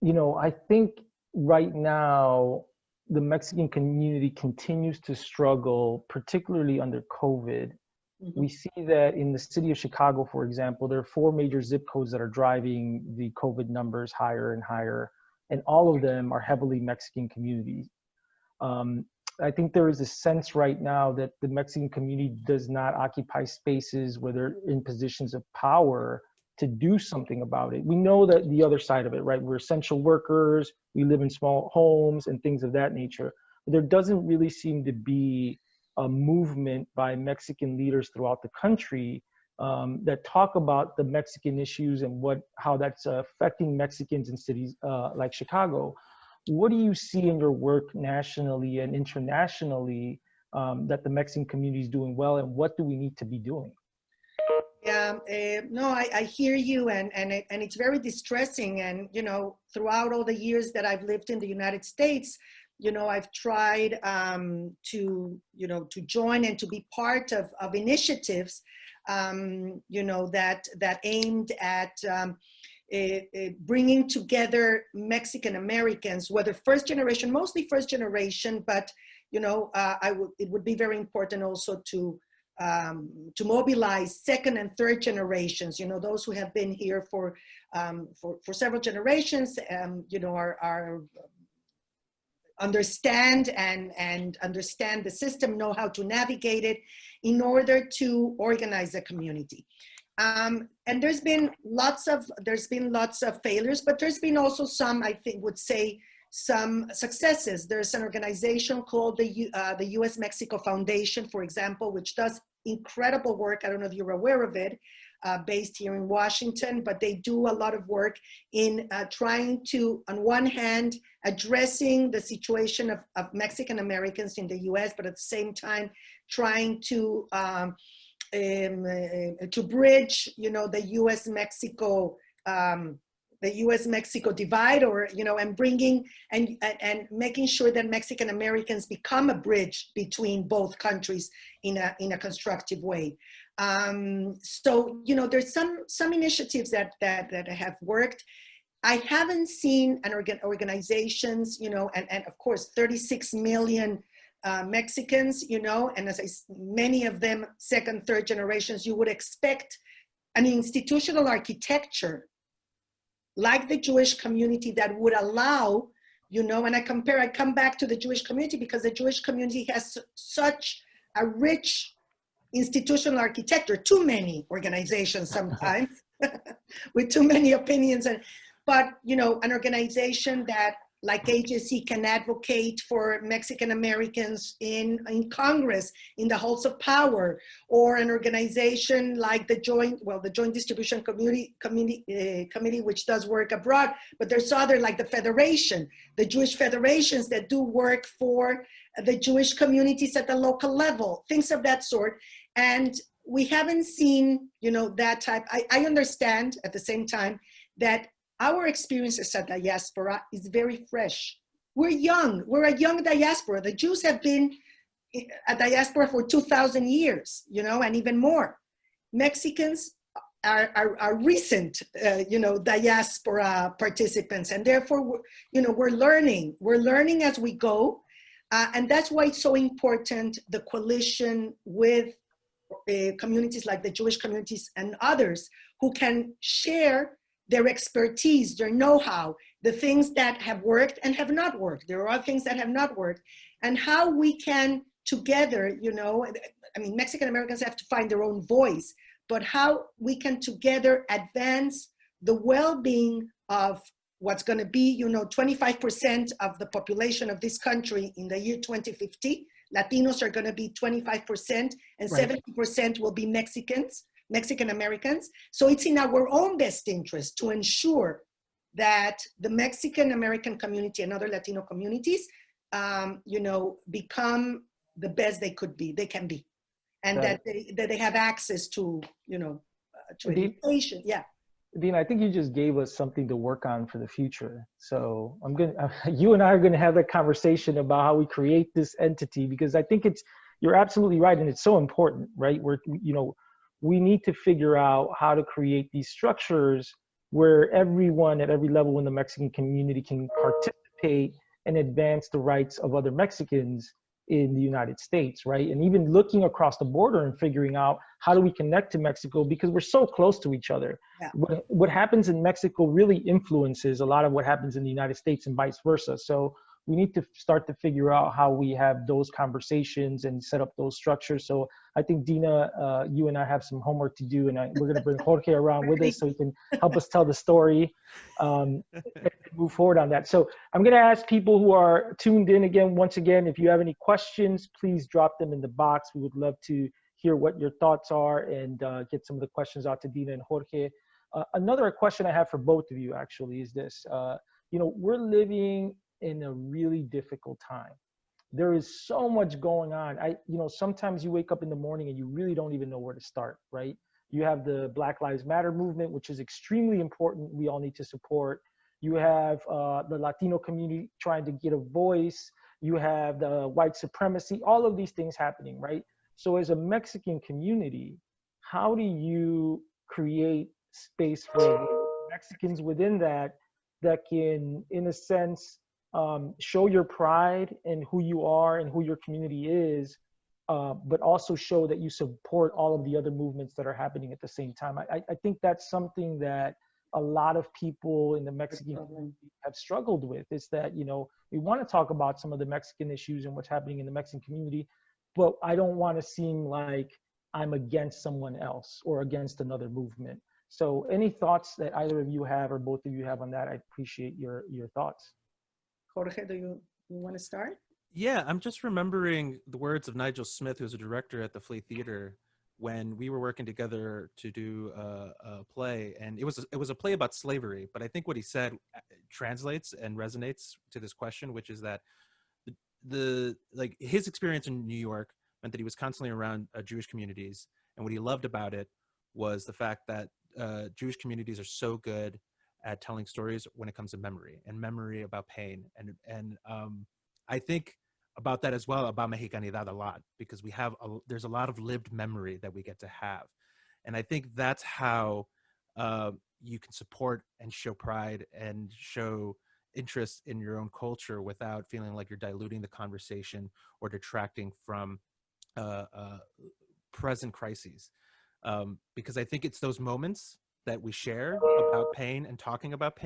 I think right now, the Mexican community continues to struggle, particularly under COVID. Mm-hmm. We see that in the city of Chicago, for example, there are 4 major zip codes that are driving the COVID numbers higher and higher, and all of them are heavily Mexican communities. I think there is a sense right now that the Mexican community does not occupy spaces where they're in positions of power to do something about it. We know that the other side of it, right? We're essential workers, we live in small homes and things of that nature. But there doesn't really seem to be a movement by Mexican leaders throughout the country that talk about the Mexican issues and how that's affecting Mexicans in cities like Chicago. What do you see in your work nationally and internationally that the Mexican community is doing well, and what do we need to be doing? Yeah, no, I hear you, and it's very distressing. And throughout all the years that I've lived in the United States, I've tried to join and to be part of initiatives, that aimed at bringing together Mexican Americans, whether first generation, mostly first generation, but it would be very important also to mobilize second and third generations, those who have been here for several generations, are understand and understand the system, know how to navigate it in order to organize the community. And there's been lots of failures, but there's been also some, I think, would say, some successes. There's an organization called the U.S. Mexico Foundation, for example, which does incredible work. I don't know if you're aware of it, based here in Washington, but they do a lot of work in trying to, on one hand, addressing the situation of Mexican Americans in the US, but at the same time, trying to bridge, the U.S.-Mexico divide, or, and bringing and making sure that Mexican Americans become a bridge between both countries in a constructive way. So, there's some initiatives that have worked. I haven't seen organizations, and of course, 36 million Mexicans, and many of them second, third generations, you would expect an institutional architecture like the Jewish community that would allow, and I come back to the Jewish community because the Jewish community has such a rich institutional architecture, too many organizations sometimes with too many opinions, but an organization that, like AJC, can advocate for Mexican Americans in Congress, in the halls of power, or an organization like the Joint Distribution Committee, which does work abroad, but there's other, like the Federation, the Jewish federations that do work for the Jewish communities at the local level, things of that sort. And we haven't seen, that type. I understand at the same time that our experience as a diaspora is very fresh. We're young. We're a young diaspora. The Jews have been a diaspora for 2,000 years, and even more. Mexicans are recent, diaspora participants, and therefore, we're learning. We're learning as we go, and that's why it's so important, the coalition with communities like the Jewish communities and others who can share their expertise, their know-how, the things that have worked and have not worked. There are things that have not worked, and how we can together, Mexican Americans have to find their own voice, but how we can together advance the well-being of what's going to be, 25% of the population of this country in the year 2050. Latinos are going to be 25%, and 70% will be Mexican Americans. So it's in our own best interest to ensure that the Mexican American community and other Latino communities, become the best they can be, and that they have access to, to education. Yeah. Dina, I think you just gave us something to work on for the future. So you and I are going to have that conversation about how we create this entity, because I think you're absolutely right. And it's so important, right? We need to figure out how to create these structures where everyone at every level in the Mexican community can participate and advance the rights of other Mexicans in the United States, right? And even looking across the border and figuring out how do we connect to Mexico, because we're so close to each other. Yeah. What happens in Mexico really influences a lot of what happens in the United States and vice versa. So we need to start to figure out how we have those conversations and set up those structures. So I think, Dina, you and I have some homework to do, and we're going to bring Jorge around with us so he can help us tell the story and move forward on that. So I'm going to ask people who are tuned in once again, if you have any questions, please drop them in the box. We would love to hear what your thoughts are and get some of the questions out to Dina and Jorge. Another question I have for both of you actually is this. We're living in a really difficult time. There is so much going on. Sometimes you wake up in the morning and you really don't even know where to start, right? You have the Black Lives Matter movement, which is extremely important. We all need to support. You have the Latino community trying to get a voice. You have the white supremacy, all of these things happening, right? So as a Mexican community, how do you create space for Mexicans within that can, in a sense, show your pride in who you are and who your community is, but also show that you support all of the other movements that are happening at the same time? I think that's something that a lot of people in the Mexican community have struggled with, is that, we want to talk about some of the Mexican issues and what's happening in the Mexican community, but I don't want to seem like I'm against someone else or against another movement. So any thoughts that either of you have or both of you have on that, I appreciate your thoughts. Jorge, do you want to start? Yeah, I'm just remembering the words of Nigel Smith, who's a director at the Flea Theater, when we were working together to do a play, and it was a play about slavery. But I think what he said translates and resonates to this question, which is that the like his experience in New York meant that he was constantly around Jewish communities, and what he loved about it was the fact that Jewish communities are so good at telling stories when it comes to memory and memory about pain, and I think about that as well, about Mexicanidad a lot, because there's a lot of lived memory that we get to have. And I think that's how you can support and show pride and show interest in your own culture without feeling like you're diluting the conversation or detracting from present crises. Because I think it's those moments that we share about pain and talking about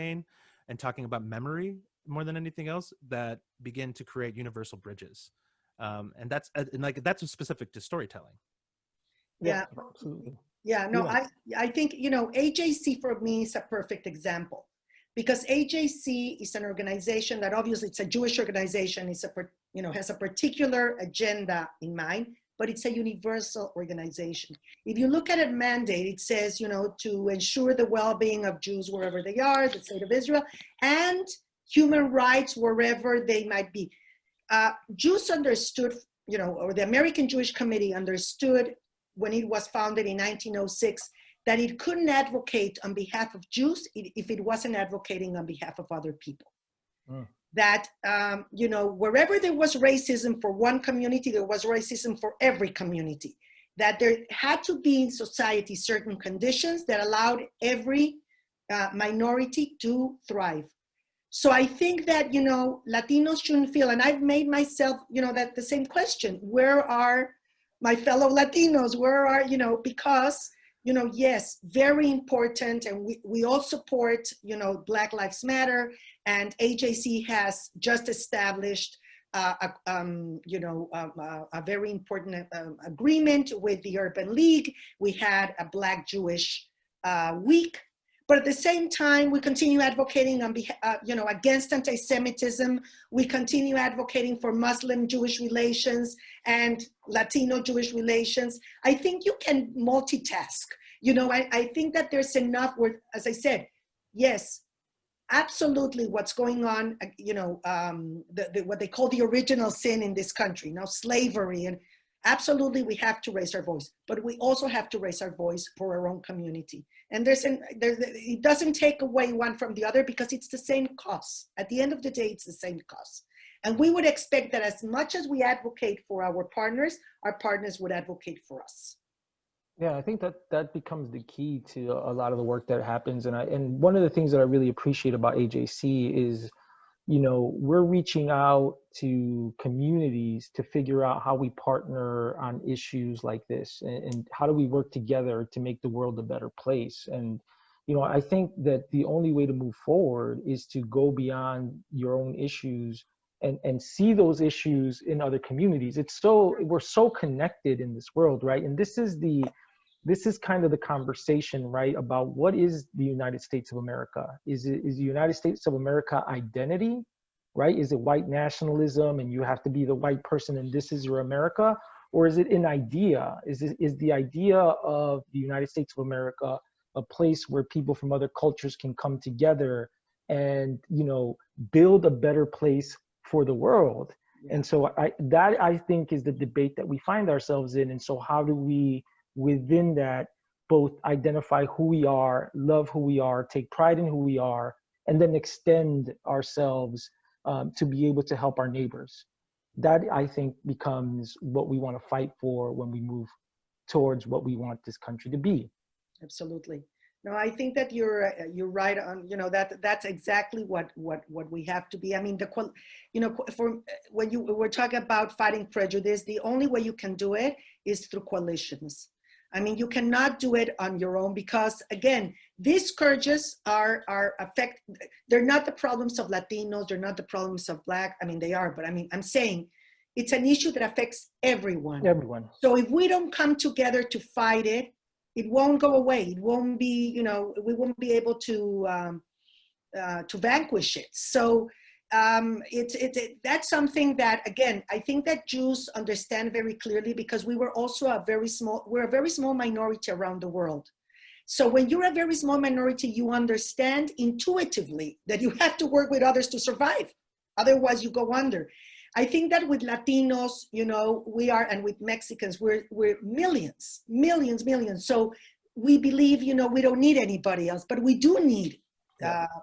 memory more than anything else that begin to create universal bridges. And that's specific to storytelling. Yeah, absolutely. Yeah, no, I think, AJC for me is a perfect example, because AJC is an organization that obviously it's a Jewish organization, has a particular agenda in mind, but it's a universal organization. If you look at its mandate, it says, to ensure the well-being of Jews wherever they are, the state of Israel, and human rights wherever they might be. Jews understood, or the American Jewish Committee understood when it was founded in 1906, that it couldn't advocate on behalf of Jews if it wasn't advocating on behalf of other people. That, wherever there was racism for one community, there was racism for every community. That there had to be in society certain conditions that allowed every minority to thrive. So I think that, Latinos shouldn't feel, and I've made myself, that the same question, where are my fellow Latinos? Where are, because, yes, very important. And we all support, Black Lives Matter, and AJC has just established a very important agreement with the Urban League. We had a Black Jewish week. But at the same time, we continue advocating on against anti-Semitism. We continue advocating for Muslim-Jewish relations and Latino-Jewish relations. I think you can multitask. I think that there's enough where, as I said, yes, absolutely what's going on, what they call the original sin in this country, now slavery, and absolutely we have to raise our voice, but we also have to raise our voice for our own community. And it doesn't take away one from the other, because it's the same cause. At the end of the day, it's the same cause. And we would expect that as much as we advocate for our partners would advocate for us. Yeah, I think that becomes the key to a lot of the work that happens. And one of the things that I really appreciate about AJC is, we're reaching out to communities to figure out how we partner on issues like this, and how do we work together to make the world a better place. And, I think that the only way to move forward is to go beyond your own issues and see those issues in other communities. We're so connected in this world, right? And this is kind of the conversation, right, about what is the United States of America? Is the United States of America identity, right? Is it white nationalism and you have to be the white person and this is your America? Or is it an idea? Is the idea of the United States of America a place where people from other cultures can come together and, build a better place for the world? Yeah. And so I think is the debate that we find ourselves in. And so how do we, within that, both identify who we are, love who we are, take pride in who we are, and then extend ourselves to be able to help our neighbors? That, I think, becomes what we want to fight for when we move towards what we want this country to be. Absolutely. No, I think that you're right on, that's exactly what we have to be. I mean, for when we're talking about fighting prejudice, the only way you can do it is through coalitions. I mean, you cannot do it on your own, because again, these scourges they're not the problems of Latinos, they're not the problems of Black. I mean, they are, but I mean, I'm saying it's an issue that affects everyone. Everyone. So if we don't come together to fight it, it won't go away. It won't be, we won't be able to vanquish it. So that's something that, again, I think that Jews understand very clearly, because we're a very small minority around the world. So when you're a very small minority, you understand intuitively that you have to work with others to survive. Otherwise you go under. I think that with Latinos, we are, and with Mexicans, we're millions. So we believe, we don't need anybody else, but we do need,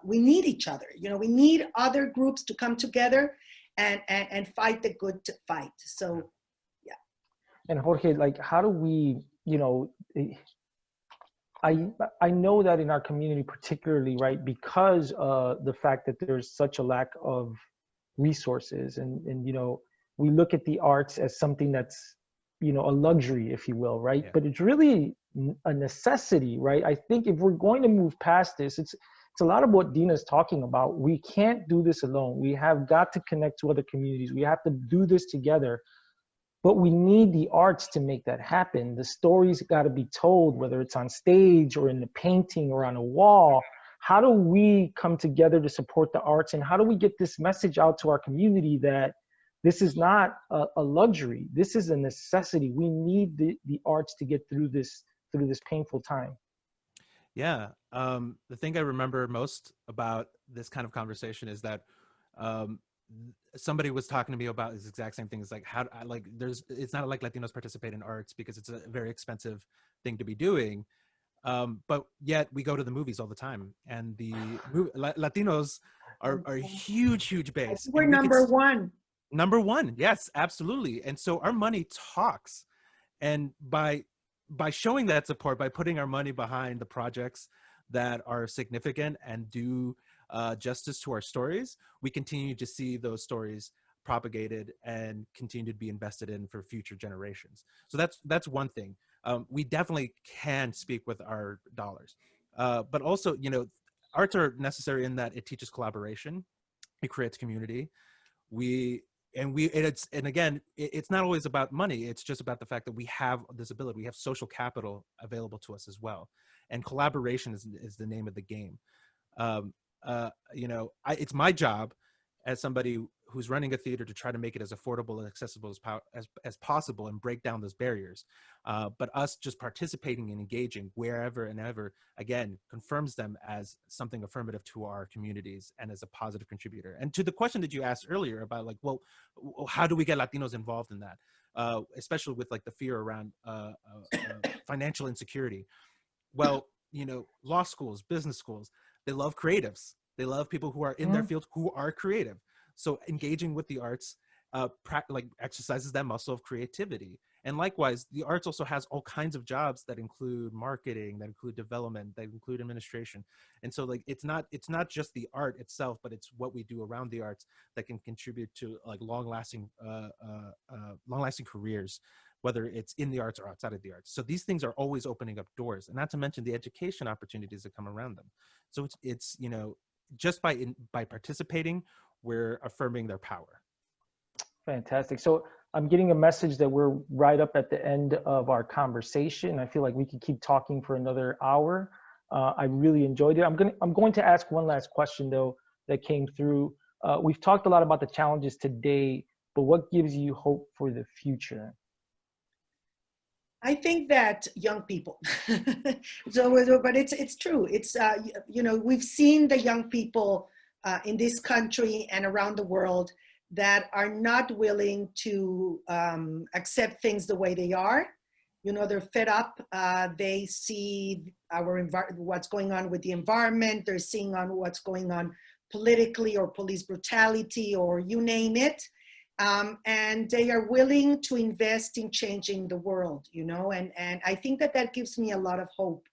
we need each other. We need other groups to come together and fight the good fight. So, yeah. And Jorge, like, how do we, I know that in our community particularly, right, because the fact that there's such a lack of resources and we look at the arts as something that's, a luxury, if you will, right? Yeah. But it's really a necessity, right? I think if we're going to move past this, it's a lot of what Dina is talking about. We can't do this alone. We have got to connect to other communities. We have to do this together. But we need the arts to make that happen. The stories got to be told, whether it's on stage or in the painting or on a wall. How do we come together to support the arts? And how do we get this message out to our community that this is not a luxury? This is a necessity. We need the arts to get through this painful time. Yeah. The thing I remember most about this kind of conversation is that somebody was talking to me about this exact same thing. It's like, it's not like Latinos participate in arts because it's a very expensive thing to be doing. But yet we go to the movies all the time, and the Latinos are a huge base. We're number one. Number one. Yes, absolutely. And so our money talks. And by showing that support, by putting our money behind the projects that are significant and do justice to our stories, we continue to see those stories propagated and continue to be invested in for future generations. So that's one thing. We definitely can speak with our dollars, but also, arts are necessary in that it teaches collaboration, it creates community. It's not always about money. It's just about the fact that we have this ability. We have social capital available to us as well, and collaboration is the name of the game. It's my job as somebody who's running a theater to try to make it as affordable and accessible as possible and break down those barriers. But us just participating and engaging wherever and ever, again, confirms them as something affirmative to our communities and as a positive contributor. And to the question that you asked earlier about how do we get Latinos involved in that? Especially with the fear around financial insecurity. Well, law schools, business schools, they love creatives. They love people who are in their field who are creative. So engaging with the arts exercises that muscle of creativity. And likewise, the arts also has all kinds of jobs that include marketing, that include development, that include administration. And so it's not just the art itself, but it's what we do around the arts that can contribute to long-lasting careers, whether it's in the arts or outside of the arts. So these things are always opening up doors, and not to mention the education opportunities that come around them. So it's just by participating, we're affirming their power. Fantastic. So I'm getting a message that we're right up at the end of our conversation. I feel like we could keep talking for another hour. I really enjoyed it. I'm going to ask one last question though that came through. We've talked a lot about the challenges today, but what gives you hope for the future? I think that young people, but it's true. It's, we've seen the young people in this country and around the world that are not willing to accept things the way they are. They're fed up. They see what's going on with the environment. They're seeing on what's going on politically or police brutality or you name it. And they are willing to invest in changing the world, and I think that gives me a lot of hope.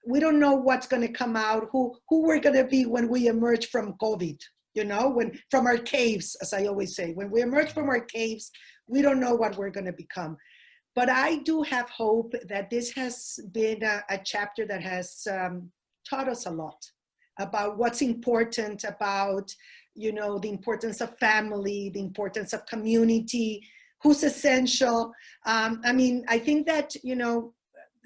We don't know what's going to come out, who we're going to be when we emerge from COVID, from our caves, as I always say. When we emerge from our caves, we don't know what we're going to become. But I do have hope that this has been a chapter that has taught us a lot about what's important, about the importance of family, the importance of community, who's essential. I think that,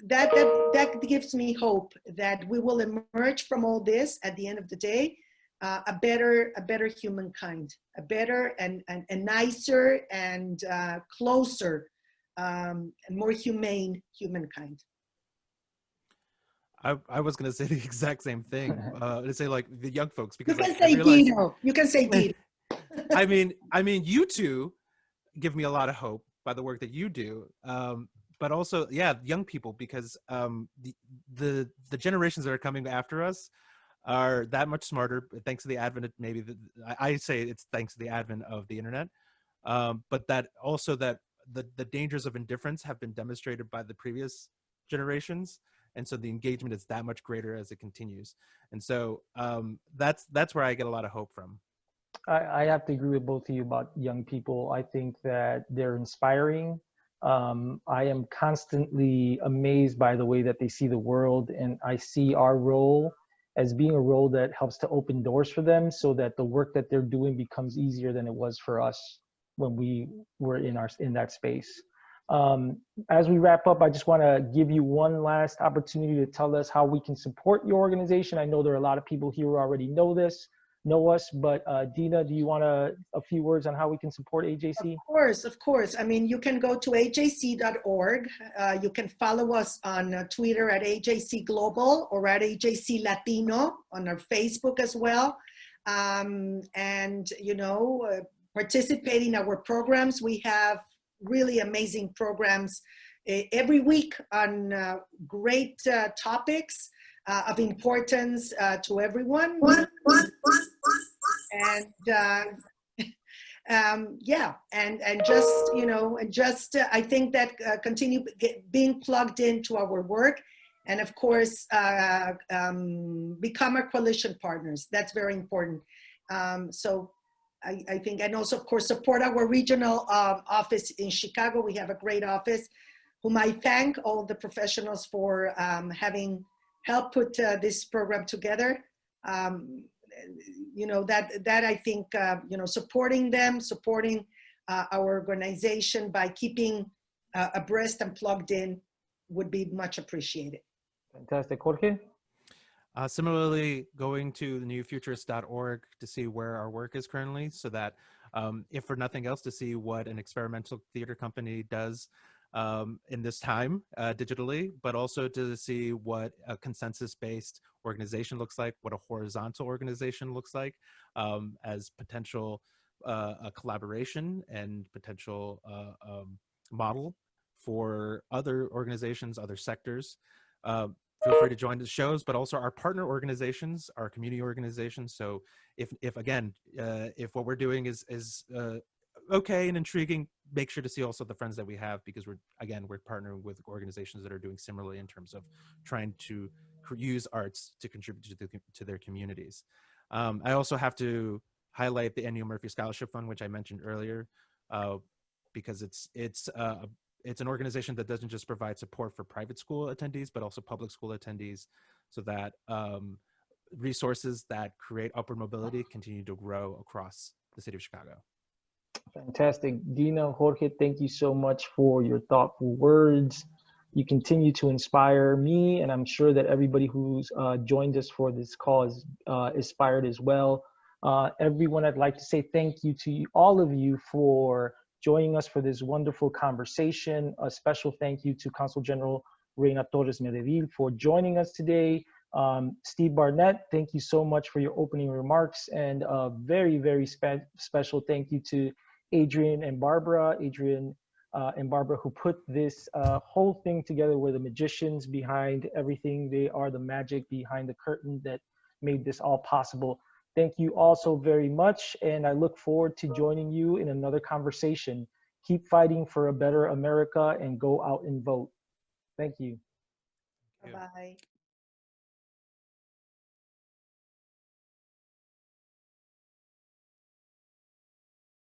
that gives me hope that we will emerge from all this at the end of the day a better humankind, a better and nicer and closer and more humane humankind. I was gonna say the exact same thing. To say like the young folks, You because can like say I realize, Dino. You can say Dino. I mean, you two give me a lot of hope by the work that you do. But also, yeah, young people, because the generations that are coming after us are that much smarter, thanks to the advent of I say it's thanks to the advent of the internet. But that also that the dangers of indifference have been demonstrated by the previous generations. And so the engagement is that much greater as it continues. And so that's where I get a lot of hope from. I have to agree with both of you about young people. I think that they're inspiring. I am constantly amazed by the way that they see the world, and I see our role as being a role that helps to open doors for them so that the work that they're doing becomes easier than it was for us when we were in that space. As we wrap up, I just want to give you one last opportunity to tell us how we can support your organization. I know there are a lot of people here who already know us, but Dina, do you want a few words on how we can support AJC? Of course. I mean, you can go to ajc.org. You can follow us on Twitter at AJC Global or at AJC Latino on our Facebook as well. And, you know, participate in our programs. We have really amazing programs every week on great topics of importance to everyone. And yeah, and just, you know, and just I think that continue being plugged into our work, and of course become our coalition partners. That's very important. So I think, and also of course support our regional office in Chicago. We have a great office, whom I thank all the professionals for having helped put this program together. You know, that I think, you know, supporting them, supporting our organization by keeping abreast and plugged in would be much appreciated. Fantastic. Jorge? Similarly, going to the Neo-futurists.org to see where our work is currently, so that if for nothing else, to see what an experimental theater company does in this time digitally, but also to see what a consensus-based organization looks like, what a horizontal organization looks like, as potential a collaboration and potential model for other organizations, other sectors. Feel free to join the shows, but also our partner organizations, our community organizations. So if again, if what we're doing is okay and intriguing, make sure to see also the friends that we have, because we're partnering with organizations that are doing similarly in terms of trying to use arts to contribute to their communities. I also have to highlight the Ennio Murphy Scholarship Fund, which I mentioned earlier, because it's an organization that doesn't just provide support for private school attendees, but also public school attendees, so that resources that create upward mobility continue to grow across the city of Chicago. Fantastic. Dina, Jorge, thank you so much for your thoughtful words. You continue to inspire me, and I'm sure that everybody who's joined us for this call is inspired as well. Everyone, I'd like to say thank you to all of you for joining us for this wonderful conversation. A special thank you to Consul General Reina Torres Medellin for joining us today. Steve Barnett, thank you so much for your opening remarks, and a very, very special thank you to Adrian and Barbara. Adrian and Barbara, who put this whole thing together, were the magicians behind everything. They are the magic behind the curtain that made this all possible. Thank you all so very much, and I look forward to joining you in another conversation. Keep fighting for a better America and go out and vote. Thank you. Bye-bye.